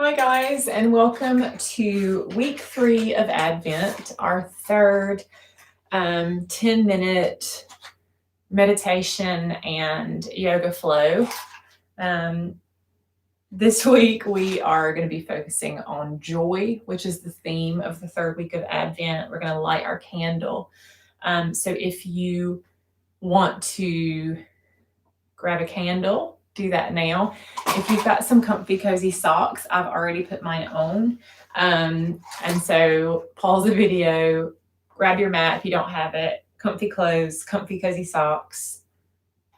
Hi, guys, and welcome to week 3 of Advent, our third 10-minute meditation and yoga flow. This week, we are going to be focusing on joy, which is the theme of the third week of Advent. We're going to light our candle. So if you want to grab a candle, do that now. If you've got some comfy, cozy socks, I've already put mine on. And so pause the video, grab your mat if you don't have it, comfy clothes, comfy, cozy socks,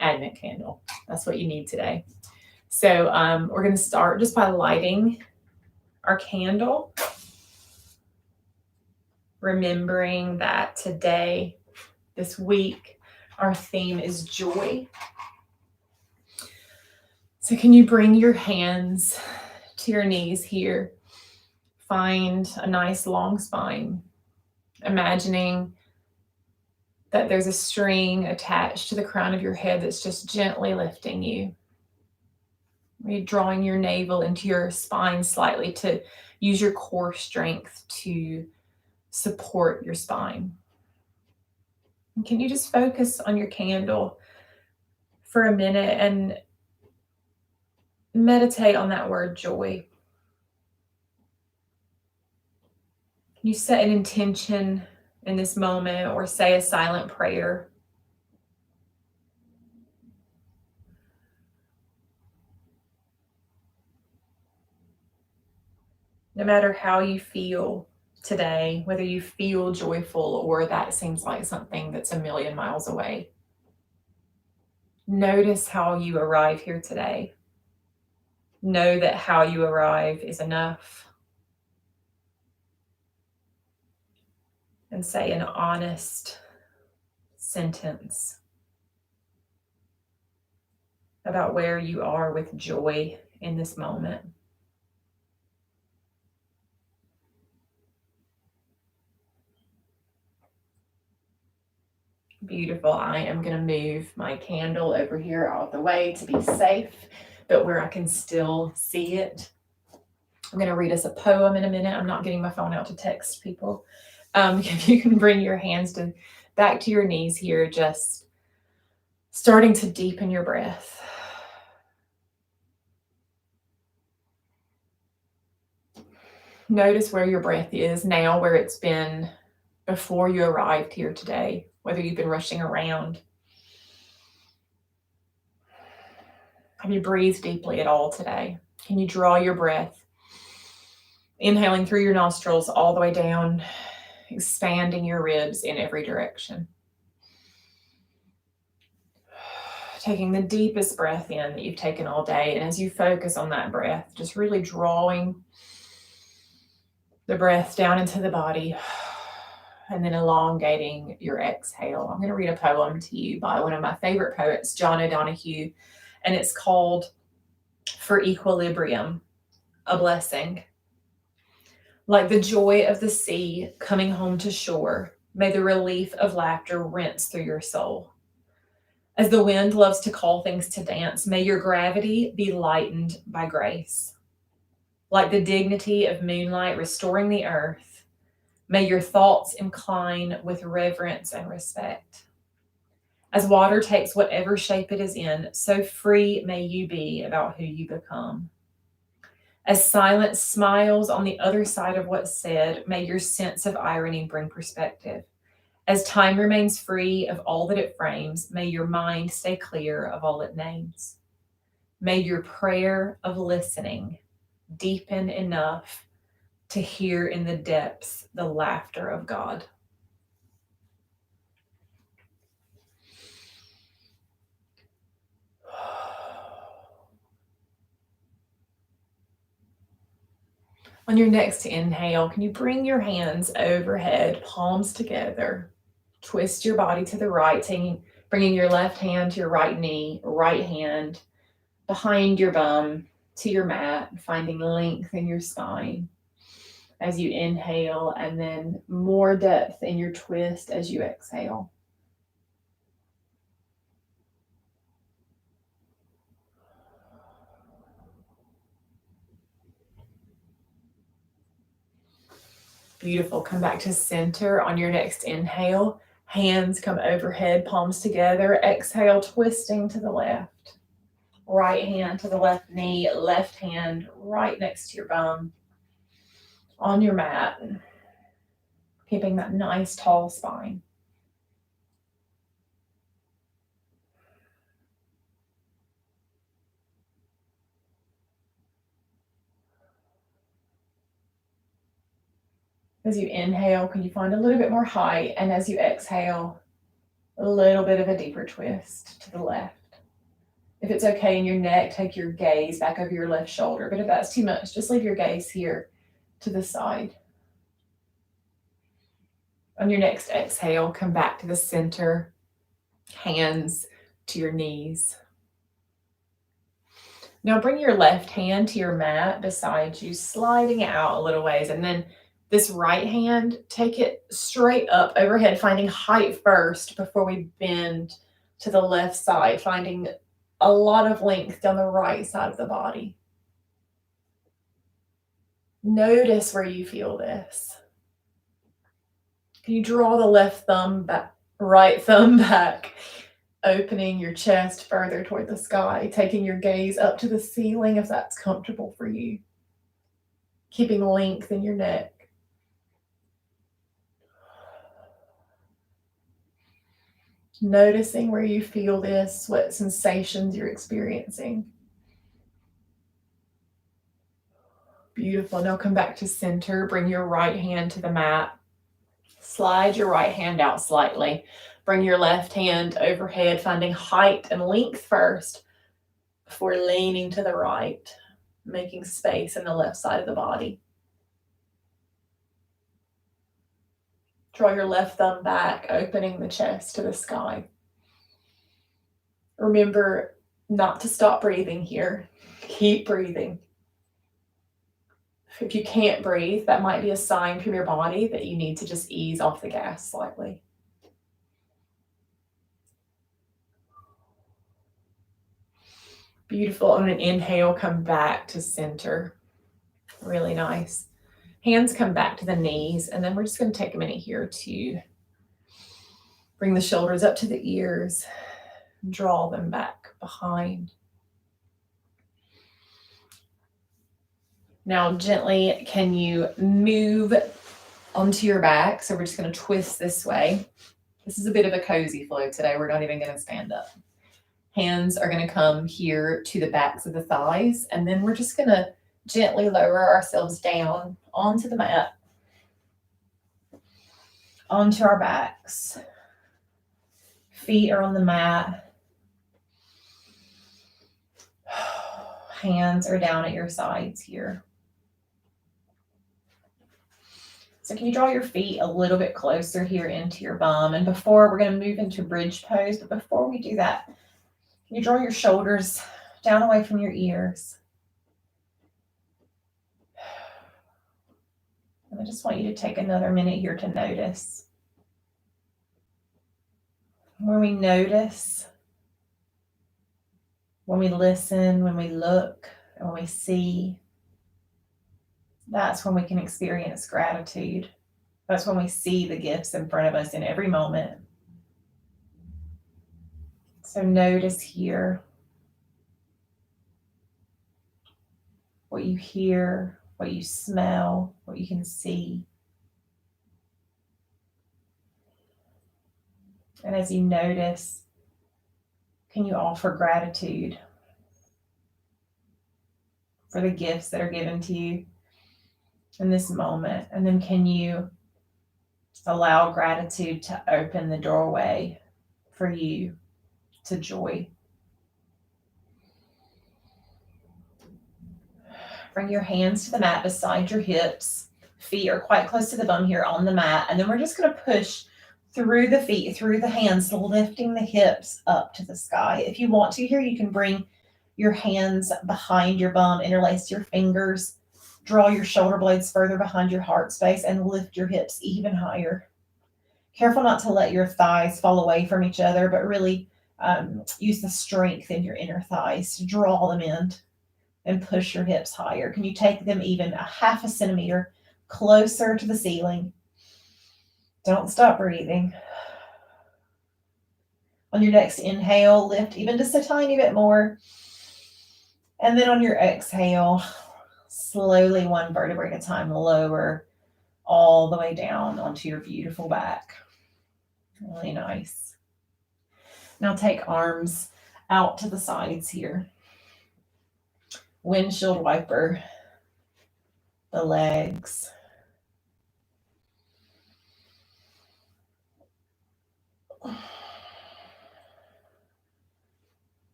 Advent candle. That's what you need today. So we're going to start just by lighting our candle, remembering that today, this week, our theme is joy. So can you bring your hands to your knees here? Find a nice long spine, imagining that there's a string attached to the crown of your head that's just gently lifting you. You're drawing your navel into your spine slightly to use your core strength to support your spine. And can you just focus on your candle for a minute and meditate on that word joy? Can you set an intention in this moment or say a silent prayer? No matter how you feel today, whether you feel joyful or that seems like something that's a million miles away, notice how you arrive here today. Know that how you arrive is enough. And say an honest sentence about where you are with joy in this moment. Beautiful. I am going to move my candle over here out of the way to be safe, but where I can still see it. I'm going to read us a poem in a minute. I'm not getting my phone out to text people. If you can bring your hands back to your knees here, just starting to deepen your breath. Notice where your breath is now, where it's been before you arrived here today, whether you've been rushing around. Have you breathed deeply at all today? Can you draw your breath, inhaling through your nostrils all the way down, expanding your ribs in every direction? Taking the deepest breath in that you've taken all day. And as you focus on that breath, just really drawing the breath down into the body and then elongating your exhale. I'm going to read a poem to you by one of my favorite poets, John O'Donohue, and it's called For Equilibrium, a Blessing. Like the joy of the sea coming home to shore, may the relief of laughter rinse through your soul. As the wind loves to call things to dance, may your gravity be lightened by grace. Like the dignity of moonlight restoring the earth, may your thoughts incline with reverence and respect. As water takes whatever shape it is in, so free may you be about who you become. As silence smiles on the other side of what's said, may your sense of irony bring perspective. As time remains free of all that it frames, may your mind stay clear of all it names. May your prayer of listening deepen enough to hear in the depths the laughter of God. On your next inhale, can you bring your hands overhead, palms together? Twist your body to the right, bringing your left hand to your right knee, right hand behind your bum to your mat, finding length in your spine as you inhale, and then more depth in your twist as you exhale. Beautiful. Come back to center on your next inhale. Hands come overhead, palms together. Exhale, twisting to the left. Right hand to the left knee, left hand right next to your bum on your mat, keeping that nice tall spine. As you inhale, can you find a little bit more height? And as you exhale, a little bit of a deeper twist to the left. If it's okay in your neck, take your gaze back over your left shoulder. But if that's too much, just leave your gaze here to the side. On your next exhale, come back to the center, hands to your knees. Now bring your left hand to your mat beside you, sliding it out a little ways. And then this right hand, take it straight up overhead, finding height first before we bend to the left side, finding a lot of length down the right side of the body. Notice where you feel this. Can you draw the left thumb back, right thumb back, opening your chest further toward the sky, taking your gaze up to the ceiling if that's comfortable for you, keeping length in your neck. Noticing where you feel this, what sensations you're experiencing. Beautiful. Now come back to center. Bring your right hand to the mat. Slide your right hand out slightly. Bring your left hand overhead, finding height and length first before leaning to the right, making space in the left side of the body. Draw your left thumb back, opening the chest to the sky. Remember not to stop breathing here. Keep breathing. If you can't breathe, that might be a sign from your body that you need to just ease off the gas slightly. Beautiful. On an inhale, come back to center. Really nice. Hands come back to the knees, and then we're just going to take a minute here to bring the shoulders up to the ears, draw them back behind. Now gently, can you move onto your back? So we're just going to twist this way. This is a bit of a cozy flow today. We're not even going to stand up. Hands are going to come here to the backs of the thighs, and then we're just going to gently lower ourselves down onto the mat, onto our backs. Feet are on the mat. Hands are down at your sides here. So can you draw your feet a little bit closer here into your bum? And before, we're going to move into bridge pose, but before we do that, can you draw your shoulders down away from your ears? And I just want you to take another minute here to notice. When we notice, when we listen, when we look, and when we see, that's when we can experience gratitude. That's when we see the gifts in front of us in every moment. So notice here what you hear, what you smell, what you can see. And as you notice, can you offer gratitude for the gifts that are given to you in this moment? And then can you allow gratitude to open the doorway for you to joy? Bring your hands to the mat beside your hips. Feet are quite close to the bum here on the mat. And then we're just going to push through the feet, through the hands, lifting the hips up to the sky. If you want to here, you can bring your hands behind your bum, interlace your fingers, draw your shoulder blades further behind your heart space, and lift your hips even higher. Careful not to let your thighs fall away from each other, but really use the strength in your inner thighs to draw them in and push your hips higher. Can you take them even a half a centimeter closer to the ceiling. Don't stop breathing. On your next inhale, lift even just a tiny bit more. And then on your exhale, slowly, one vertebrae at a time, lower all the way down onto your beautiful back. Really nice. Now take arms out to the sides here. Windshield wiper the legs.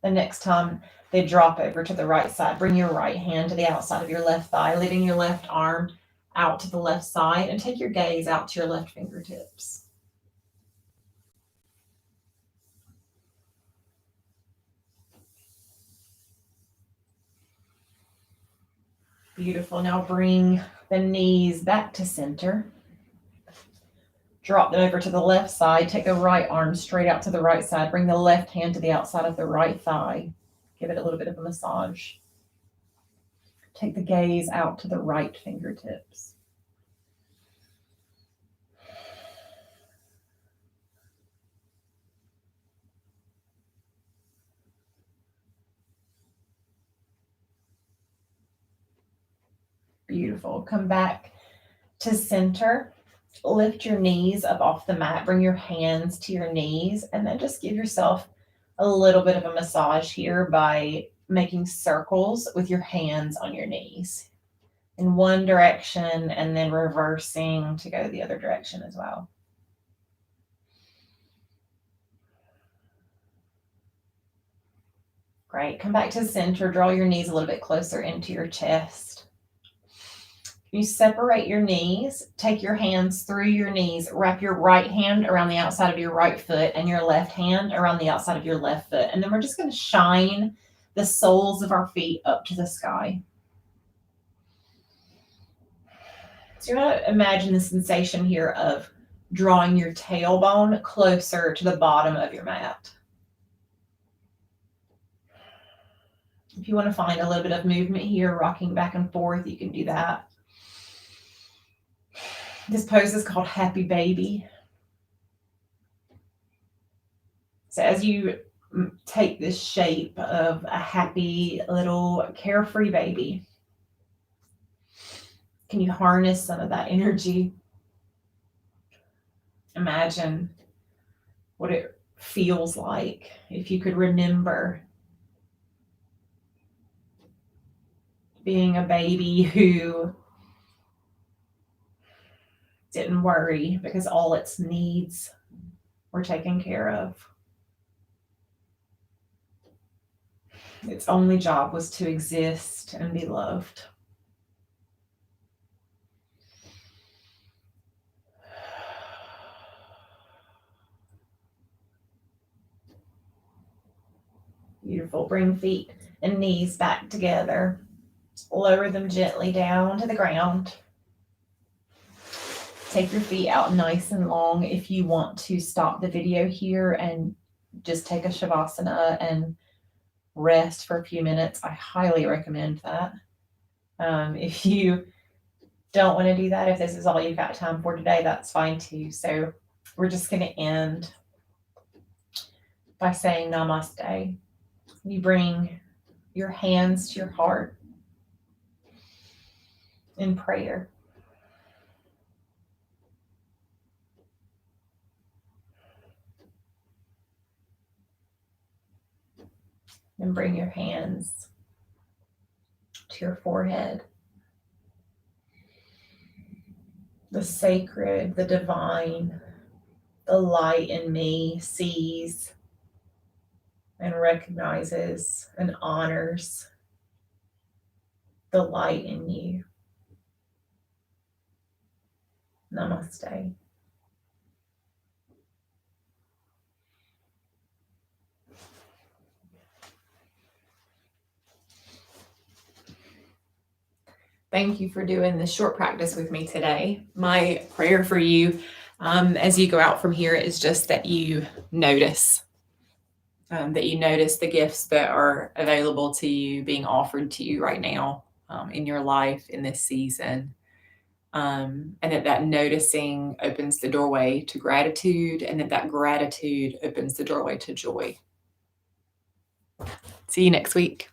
The next time they drop over to the right side, bring your right hand to the outside of your left thigh, leaving your left arm out to the left side, and take your gaze out to your left fingertips. Beautiful. Now bring the knees back to center. Drop them over to the left side. Take the right arm straight out to the right side. Bring the left hand to the outside of the right thigh. Give it a little bit of a massage. Take the gaze out to the right fingertips. Beautiful. Come back to center. Lift your knees up off the mat. Bring your hands to your knees, and then just give yourself a little bit of a massage here by making circles with your hands on your knees in one direction and then reversing to go the other direction as well. Great. Come back to center. Draw your knees a little bit closer into your chest. You separate your knees, take your hands through your knees, wrap your right hand around the outside of your right foot and your left hand around the outside of your left foot. And then we're just going to shine the soles of our feet up to the sky. So you're going to imagine the sensation here of drawing your tailbone closer to the bottom of your mat. If you want to find a little bit of movement here, rocking back and forth, you can do that. This pose is called Happy Baby. So as you take this shape of a happy little carefree baby, can you harness some of that energy? Imagine what it feels like if you could remember being a baby who didn't worry because all its needs were taken care of. Its only job was to exist and be loved. Beautiful. Bring feet and knees back together. Lower them gently down to the ground. Take your feet out nice and long. If you want to stop the video here and just take a Shavasana and rest for a few minutes, I highly recommend that. If you don't want to do that, if this is all you've got time for today, that's fine too. So we're just going to end by saying namaste. You bring your hands to your heart in prayer. And bring your hands to your forehead. The sacred, the divine, the light in me sees and recognizes and honors the light in you. Namaste. Thank you for doing this short practice with me today. My prayer for you as you go out from here is just that you notice the gifts that are available to you, being offered to you right now in your life in this season. And that noticing opens the doorway to gratitude, and that gratitude opens the doorway to joy. See you next week.